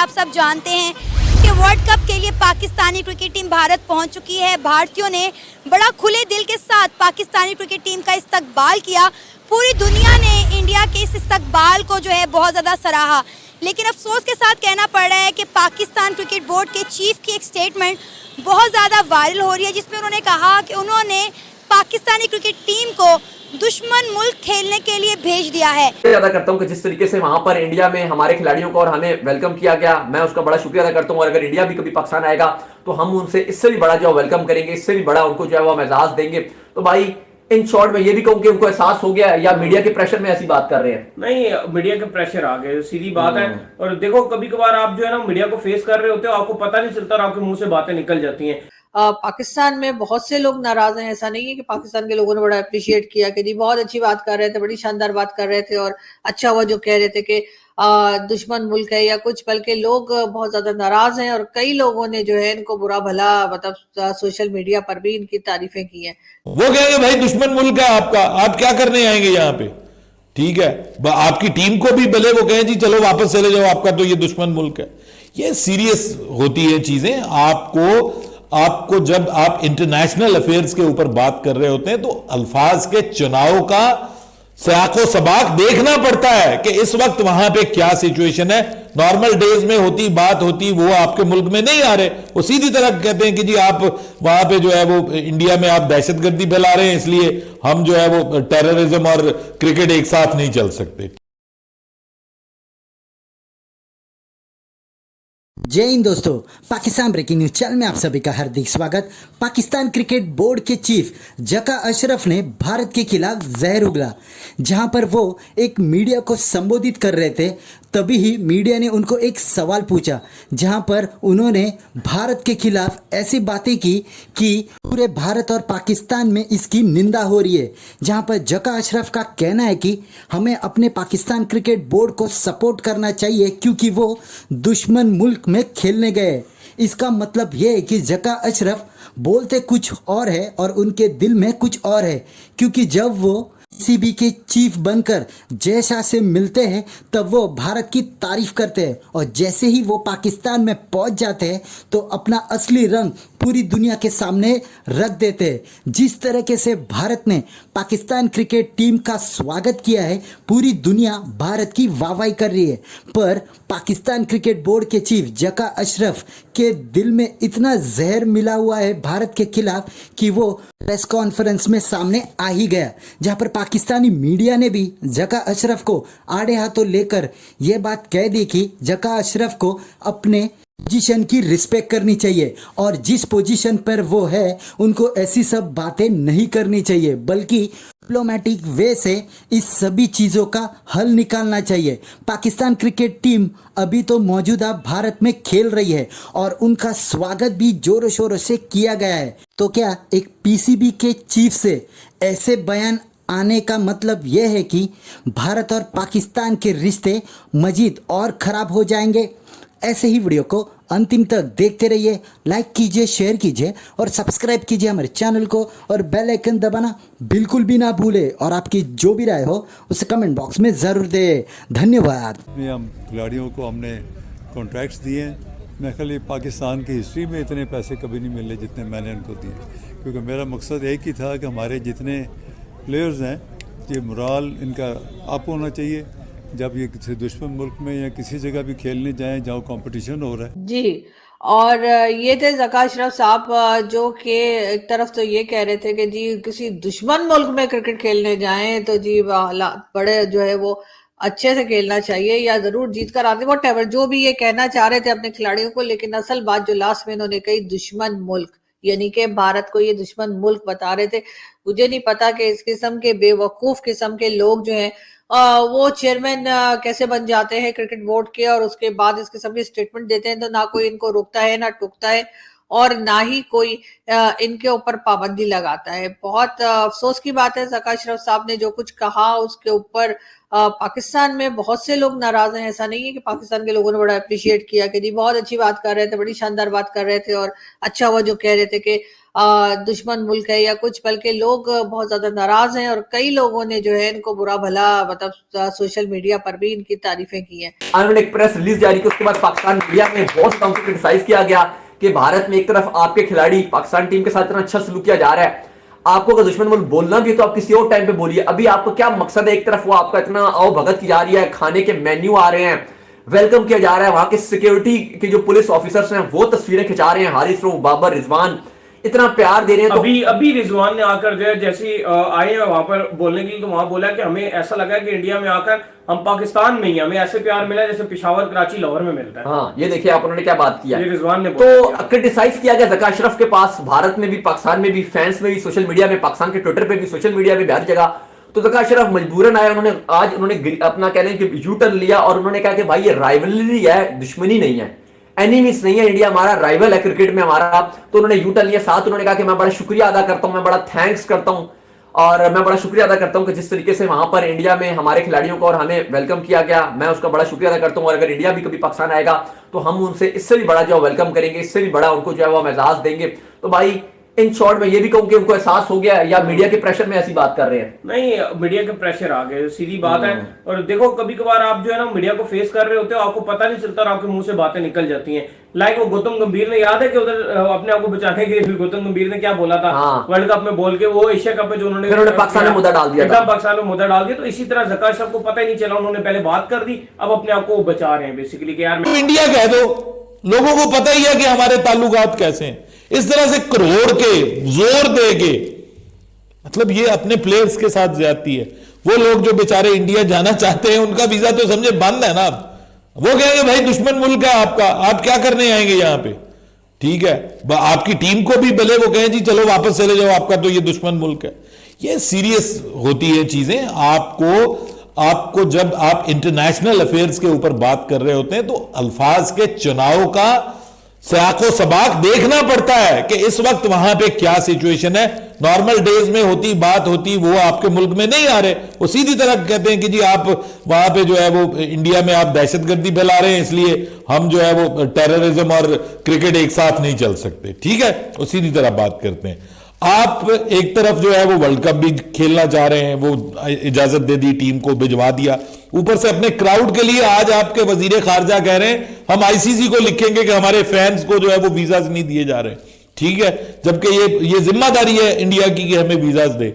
आप सब जानते हैं कि वर्ल्ड कप के लिए पाकिस्तानी क्रिकेट टीम भारत पहुंच चुकी है। भारतीयों ने बड़ा खुले दिल के साथ पाकिस्तानी क्रिकेट टीम का इस्तकबाल किया। पूरी दुनिया ने इंडिया के इस इस्तकबाल को जो है बहुत ज़्यादा सराहा। लेकिन अफसोस के साथ कहना पड़ रहा है कि पाकिस्तान क्रिकेट बोर्ड के चीफ की एक स्टेटमेंट बहुत ज़्यादा वायरल हो रही है, जिसमें उन्होंने कहा कि उन्होंने पाकिस्तानी क्रिकेट टीम को दुश्मन मुल्क खेलने के लिए भेज दिया है। अदा करता हूं कि जिस तरीके से वहां पर इंडिया में हमारे खिलाड़ियों को और हमें वेलकम किया गया, मैं उसका बड़ा शुक्रिया अदा करता हूं। और अगर इंडिया भी कभी पाकिस्तान आएगा तो हम उनसे इससे भी बड़ा जो वेलकम करेंगे, इससे भी बड़ा उनको जो है वो एजाज देंगे। तो भाई इन शॉर्ट में ये भी कहूं कि उनको एहसास हो गया या मीडिया के प्रेशर में ऐसी बात कर रहे हैं? नहीं, मीडिया के प्रेशर आ गए, सीधी बात है। और देखो, कभी कभार आप जो है ना मीडिया को फेस कर रहे होते हो, आपको पता नहीं चलता और आपके मुंह से बातें निकल जाती हैं। पाकिस्तान में बहुत से लोग नाराज हैं। ऐसा नहीं है कि पाकिस्तान के लोगों ने बड़ा अप्रिशिएट किया कि जी बहुत अच्छी बात कर रहे थे, बड़ी शानदार बात कर रहे थे और अच्छा हुआ जो कह रहे थे कि दुश्मन मुल्क है या कुछ, बल्कि लोग बहुत ज्यादा नाराज हैं और कई लोगों ने जो है इनको बुरा भला मतलब सोशल मीडिया पर भी इनकी तारीफें की हैं। वो कहेंगे भाई दुश्मन मुल्क है आपका, आप क्या करने आएंगे यहाँ पे? ठीक है, आपकी टीम को भी भले वो कहें जी चलो वापस चले जाओ, आपका तो ये दुश्मन मुल्क है। ये सीरियस होती है चीजें। आपको जब आप इंटरनेशनल अफेयर्स के ऊपर बात कर रहे होते हैं तो अल्फाज के चुनाव का साको सबाक देखना पड़ता है कि इस वक्त वहां पे क्या सिचुएशन है। नॉर्मल डेज में बात होती वो आपके मुल्क में नहीं आ रहे, वो सीधी तरह कहते हैं कि जी आप वहां पे जो है वो इंडिया में आप दहशतगर्दी फैला रहे हैं, इसलिए हम जो है वो टेररिज्म और क्रिकेट एक साथ नहीं चल सकते। जय हिंद दोस्तों, पाकिस्तान ब्रेकिंग न्यूज चैनल में आप सभी का हार्दिक स्वागत। पाकिस्तान क्रिकेट बोर्ड के चीफ जका अशरफ ने भारत के खिलाफ जहर उगला। जहां पर वो एक मीडिया को संबोधित कर रहे थे, तभी ही मीडिया ने उनको एक सवाल पूछा, जहां पर उन्होंने भारत के खिलाफ ऐसी बातें की कि पूरे भारत और पाकिस्तान में इसकी निंदा हो रही है। जहां पर जका अशरफ का कहना है कि हमें अपने पाकिस्तान क्रिकेट बोर्ड को सपोर्ट करना चाहिए क्योंकि वो दुश्मन मुल्क में खेलने गए। इसका मतलब यह है कि जका अशरफ बोलते कुछ और है और उनके दिल में कुछ और है, क्योंकि जब वो पीसीबी के चीफ बनकर जय शाह से मिलते हैं तब वो भारत की तारीफ करते हैं और जैसे ही वो पाकिस्तान में पहुंच जाते हैं तो अपना असली रंग पूरी दुनिया के सामने रख देते हैं। जिस तरीके से भारत ने पाकिस्तान क्रिकेट टीम का स्वागत किया है, पूरी दुनिया भारत की वाहवाही कर रही है, पर पाकिस्तान क्रिकेट बोर्ड के चीफ जका अशरफ के दिल में इतना जहर मिला हुआ है भारत के खिलाफ कि वो प्रेस कॉन्फ्रेंस में सामने आ ही गया, जहां पर पाकिस्तानी मीडिया ने भी जका अशरफ को आड़े हाथों लेकर यह बात कह दी कि जका अशरफ को अपने पोजीशन की रिस्पेक्ट करनी चाहिए और जिस पोजीशन पर वो है उनको ऐसी सब बातें नहीं करनी चाहिए, बल्कि डिप्लोमेटिक वे से इस सभी चीज़ों का हल निकालना चाहिए। पाकिस्तान क्रिकेट टीम अभी तो मौजूदा भारत में खेल रही है और उनका स्वागत भी जोरों शोरों से किया गया है। तो क्या एक पीसीबी के चीफ से ऐसे बयान आने का मतलब यह है कि भारत और पाकिस्तान के रिश्ते मजीद और ख़राब हो जाएंगे? ऐसे ही वीडियो को अंतिम तक देखते रहिए, लाइक कीजिए, शेयर कीजिए और सब्सक्राइब कीजिए हमारे चैनल को और बेल आइकन दबाना बिल्कुल भी ना भूले और आपकी जो भी राय हो उसे कमेंट बॉक्स में ज़रूर दें। धन्यवाद। हम खिलाड़ियों को हमने कॉन्ट्रैक्ट्स दिए हैं। मैं खाली पाकिस्तान की हिस्ट्री में इतने पैसे कभी नहीं मिले जितने मैंने उनको दिए, क्योंकि मेरा मकसद एक ही था कि हमारे जितने प्लेयर्स हैं ये मोराल इनका अप होना चाहिए जब ये किसी दुश्मन मुल्क में या किसी जगह भी खेलने जाएं जहाँ कंपटीशन हो रहा है। जी, और ये थे जका अशरफ साहब जो कि एक तरफ तो ये कह रहे थे कि जी किसी दुश्मन मुल्क में क्रिकेट खेलने जाएं तो जी बड़े जो है वो अच्छे से खेलना चाहिए या जरूर जीत कर आते, वॉटेवर जो भी ये कहना चाह रहे थे अपने खिलाड़ियों को। लेकिन असल बात जो लास्ट में इन्होंने कही, दुश्मन मुल्क, यानी कि भारत को ये दुश्मन मुल्क बता रहे थे। मुझे नहीं पता कि इस किस्म के बेवकूफ किस्म के लोग जो हैं वो चेयरमैन कैसे बन जाते हैं क्रिकेट बोर्ड के और उसके बाद इस किस्म की स्टेटमेंट देते हैं तो ना कोई इनको रोकता है ना टोकता है। और ना ही कोई इनके ऊपर पाबंदी लगाता है। बहुत अफसोस की बात है, ज़का अशरफ साहब ने जो कुछ कहा उसके ऊपर पाकिस्तान में बहुत से लोग नाराज हैं। ऐसा नहीं है कि पाकिस्तान के लोगों ने बड़ा अप्रिशिएट किया कि जी बहुत अच्छी बात कर रहे थे, बड़ी शानदार बात कर रहे थे और अच्छा हुआ जो कह रहे थे कि दुश्मन मुल्क है या कुछ, बल्कि लोग बहुत ज्यादा नाराज हैं और कई लोगों ने जो है इनको बुरा भला मतलब सोशल मीडिया पर भी इनकी तारीफें की हैं। उन्होंने एक प्रेस रिलीज जारी की, उसके बाद पाकिस्तान मीडिया में बहुत कम क्रिटिसाइज किया गया कि भारत में एक तरफ आपके खिलाड़ी पाकिस्तान टीम के साथ इतना अच्छा सलूक किया जा रहा है, आपको अगर दुश्मन मुल्क बोलना भी तो आप किसी और टाइम पे बोलिए। अभी आपको क्या मकसद है? एक तरफ वो आपका इतना आओ भगत की जा रही है, खाने के मेन्यू आ रहे हैं, वेलकम किया जा रहा है, वहां के सिक्योरिटी के जो पुलिस ऑफिसर्स हैं वो तस्वीरें खिंचा रहे हैं, हारिस रऊफ, बाबर, रिजवान इतना प्यार दे रहे हैं। तो अभी रिजवान ने आकर जो है जैसे आए हैं वहां पर बोलने के लिए, तो वहां बोला कि हमें ऐसा लगा कि इंडिया में आकर हम पाकिस्तान में ही हमें ऐसे प्यार मिला जैसे पेशावर, कराची, लाहौर में मिलता है। हाँ, ये देखिए आप उन्होंने क्या बात किया, ये रिजवान ने तो क्रिटिसाइज किया गया ज़का अशरफ के पास, भारत में भी, पाकिस्तान में भी, फैंस में भी, सोशल मीडिया में, पाकिस्तान के ट्विटर पे भी, सोशल मीडिया में भी, हर जगह। तो ज़का अशरफ मजबूरन आया, उन्होंने अपना कह लें कि यू टर्न लिया और उन्होंने कहा कि भाई ये राइवलरी है, दुश्मनी नहीं है, एनिमीज नहीं है, इंडिया हमारा राइवल है क्रिकेट में हमारा। तो उन्होंने यू टर्न लिया। साथ उन्होंने कहा कि मैं बड़ा शुक्रिया अदा करता हूं, मैं बड़ा थैंक्स करता हूं और मैं बड़ा शुक्रिया अदा करता हूं कि जिस तरीके से वहां पर इंडिया में हमारे खिलाड़ियों को और हमें वेलकम किया गया, मैं उसका बड़ा शुक्रिया अदा करता हूं। और अगर इंडिया भी कभी पाकिस्तान आएगा तो हम उनसे इससे भी बड़ा जो वेलकम करेंगे, इससे भी बड़ा उनको जो है वो एजाज देंगे। तो भाई इन शॉर्ट में ये भी कहूं कि उनको एहसास हो गया या मीडिया के प्रेशर में ऐसी बात कर रहे हैं? नहीं, मीडिया के प्रेशर आ गए, सीधी बात है। और देखो कभी कभार आप जो है ना मीडिया को फेस कर रहे होते हो, आपको पता नहीं चलता और आपके मुंह से बातें निकल जाती हैं। लाइक वो गौतम गंभीर ने, याद है कि उधर अपने आप को बचाने के लिए गौतम गंभीर ने क्या बोला था वर्ल्ड कप में बोल के, वो एशिया कप में जो उन्होंने पाकिस्तान में मुद्दा डाल दिया था, पाकिस्तान में मुद्दा डाल दिया। तो इसी तरह ज़का अशरफ को पता ही नहीं चला, उन्होंने पहले बात कर दी, अब अपने आप को बचा रहे हैं बेसिकली कि यार इंडिया कह दो, लोगों को पता ही है कि हमारे ताल्लुकात कैसे हैं। इस तरह से करोड़ के जोर दे के, मतलब ये अपने प्लेयर्स के साथ ज्यादती है। वो लोग जो बेचारे इंडिया जाना चाहते हैं उनका वीजा तो समझे बंद है ना। वो कहेंगे भाई दुश्मन मुल्क है आपका, आप क्या करने आएंगे यहां पे, ठीक है। आपकी टीम को भी भले वो कहें जी चलो वापस चले जाओ, आपका तो ये दुश्मन मुल्क है। ये सीरियस होती है चीजें। आपको जब आप इंटरनेशनल अफेयर्स के ऊपर बात कर रहे होते हैं तो अल्फाज के चुनाव का सयाको सबाक देखना पड़ता है कि इस वक्त वहां पे क्या सिचुएशन है। नॉर्मल डेज में बात होती वो आपके मुल्क में नहीं आ रहे, वो सीधी तरह कहते हैं कि जी आप वहां पे जो है वो इंडिया में आप दहशतगर्दी फैला रहे हैं, इसलिए हम जो है वो टेररिज्म और क्रिकेट एक साथ नहीं चल सकते, ठीक है। वो सीधी तरह बात करते हैं। आप एक तरफ जो है वो वर्ल्ड कप भी खेलना चाह रहे हैं, वो इजाजत दे दी, टीम को भिजवा दिया, ऊपर से अपने क्राउड के लिए आज आपके वजीर खारजा कह रहे हैं हम आईसीसी को लिखेंगे कि हमारे फैंस को जो है वो वीजाज नहीं दिए जा रहे, ठीक है। जबकि ये जिम्मेदारी है इंडिया की कि हमें वीजाज दे,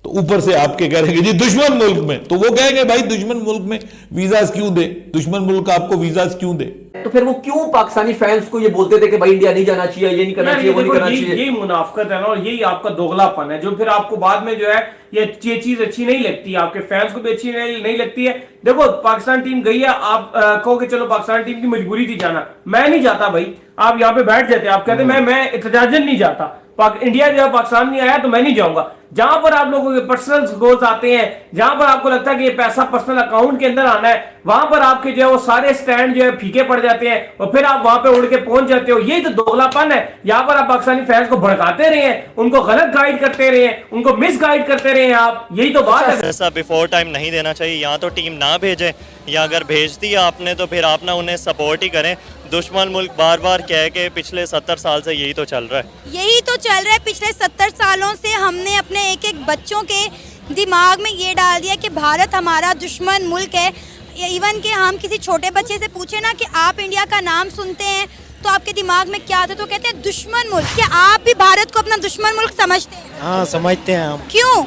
तो ऊपर से आपके कह रहे हैं जी दुश्मन मुल्क में, तो वो कहेंगे भाई दुश्मन मुल्क में वीजाज क्यों दे, दुश्मन मुल्क आपको वीजाज क्यों दे। तो फिर वो क्यों पाकिस्तानी फैंस को ये बोलते थे कि भाई इंडिया नहीं जाना चाहिए, ये नहीं करना चाहिए, वो नहीं करना चाहिए। यही मुनाफकत है ना, और यही आपका दोगलापन है जो फिर आपको बाद में जो है ये चीज अच्छी नहीं लगती, आपके फैंस को भी अच्छी नहीं लगती है। देखो पाकिस्तान टीम गई है, आप कहो कि चलो पाकिस्तान टीम की मजबूरी थी जाना, मैं नहीं जाता भाई, आप यहाँ पे बैठ जाते, आप कहते मैं इत्तेजाजन नहीं जाता, इंडिया जब पाकिस्तान नहीं आया तो मैं नहीं जाऊंगा। जहां पर आप लोगों के पर्सनल गोल्स आते हैं, जहां पर आपको लगता है कि ये पैसा पर्सनल अकाउंट के अंदर आना है, वहां पर आपके जो है वो सारे स्टैंड जो है फीके पड़ जाते हैं और फिर आप वहां पे उड़ के पहुंच जाते हो। यही तो दोगलापन है। यहां पर आप पाकिस्तानी फैंस को भड़काते रहे हैं, उनको गलत गाइड करते रहे हैं, उनको मिस गाइड करते रहे हैं आप, यही तो बात है। ऐसा बिफोर टाइम नहीं देना चाहिए, या तो टीम ना भेजे या अगर भेज दी आपने तो फिर आप ना उन्हें सपोर्ट ही करें। दुश्मन मुल्क बार बार कह के पिछले 70 साल से यही तो चल रहा है, यही तो चल रहा है। पिछले 70 सालों से हमने अपने एक एक बच्चों के दिमाग में ये डाल दिया कि भारत हमारा दुश्मन मुल्क है। इवन कि हम किसी छोटे बच्चे से पूछे ना कि आप इंडिया का नाम सुनते हैं तो आपके दिमाग में क्या आता है, तो कहते हैं दुश्मन मुल्क। क्या आप भी भारत को अपना दुश्मन मुल्क समझते हैं? हाँ समझते हैं हम। क्यों?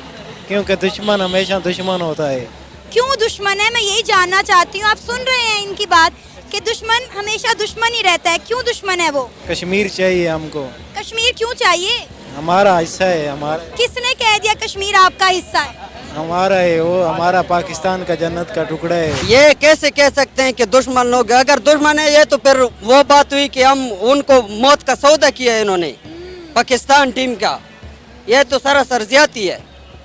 क्योंकि दुश्मन हमेशा दुश्मन होता है। क्यों दुश्मन है, मैं यही जानना चाहती हूँ। आप सुन रहे हैं इनकी बात कि दुश्मन हमेशा दुश्मन ही रहता है, क्यों दुश्मन है वो? कश्मीर चाहिए हमको। कश्मीर क्यों चाहिए? हमारा हिस्सा है। हमारा किसने कह दिया कश्मीर आपका हिस्सा है? हमारा है वो, हमारा पाकिस्तान का जन्नत का टुकड़ा है। ये कैसे कह सकते हैं कि दुश्मन लोग, अगर दुश्मन है ये तो फिर वो बात हुई कि हम उनको मौत का सौदा किया है इन्होंने पाकिस्तान टीम का, ये तो सरासर ज्यादती है।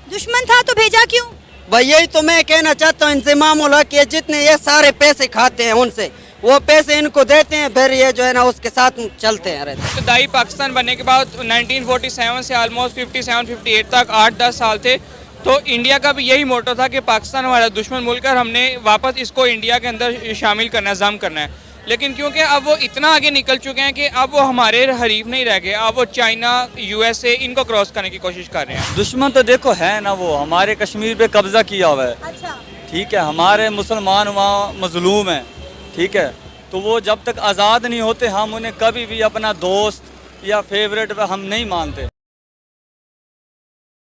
दुश्मन था तो भेजा क्यों? भाई यही तो मैं कहना चाहता हूँ इनसे मामूला कि जितने ये सारे पैसे खाते हैं उनसे, वो पैसे इनको देते हैं, फिर ये जो है ना उसके साथ चलते हैं रहते हैं। इब्तदाई पाकिस्तान बनने के बाद 1947 से ऑलमोस्ट 57-58 तक 8-10 साल थे। तो इंडिया का भी यही मोटो था कि पाकिस्तान हमारा दुश्मन मुल्क है और हमने वापस इसको इंडिया के अंदर शामिल करना, जम करना है। लेकिन क्योंकि अब वो इतना आगे निकल चुके हैं कि अब वो हमारे हरीफ नहीं रह गए, अब वो चाइना, यूएसए इनको क्रॉस करने की कोशिश कर रहे हैं। दुश्मन तो देखो है ना, वो हमारे कश्मीर पे कब्जा किया हुआ है। अच्छा। ठीक है, हमारे मुसलमान वहाँ मजलूम हैं। ठीक है, तो वो जब तक आज़ाद नहीं होते हम उन्हें कभी भी अपना दोस्त या फेवरेट हम नहीं मानते।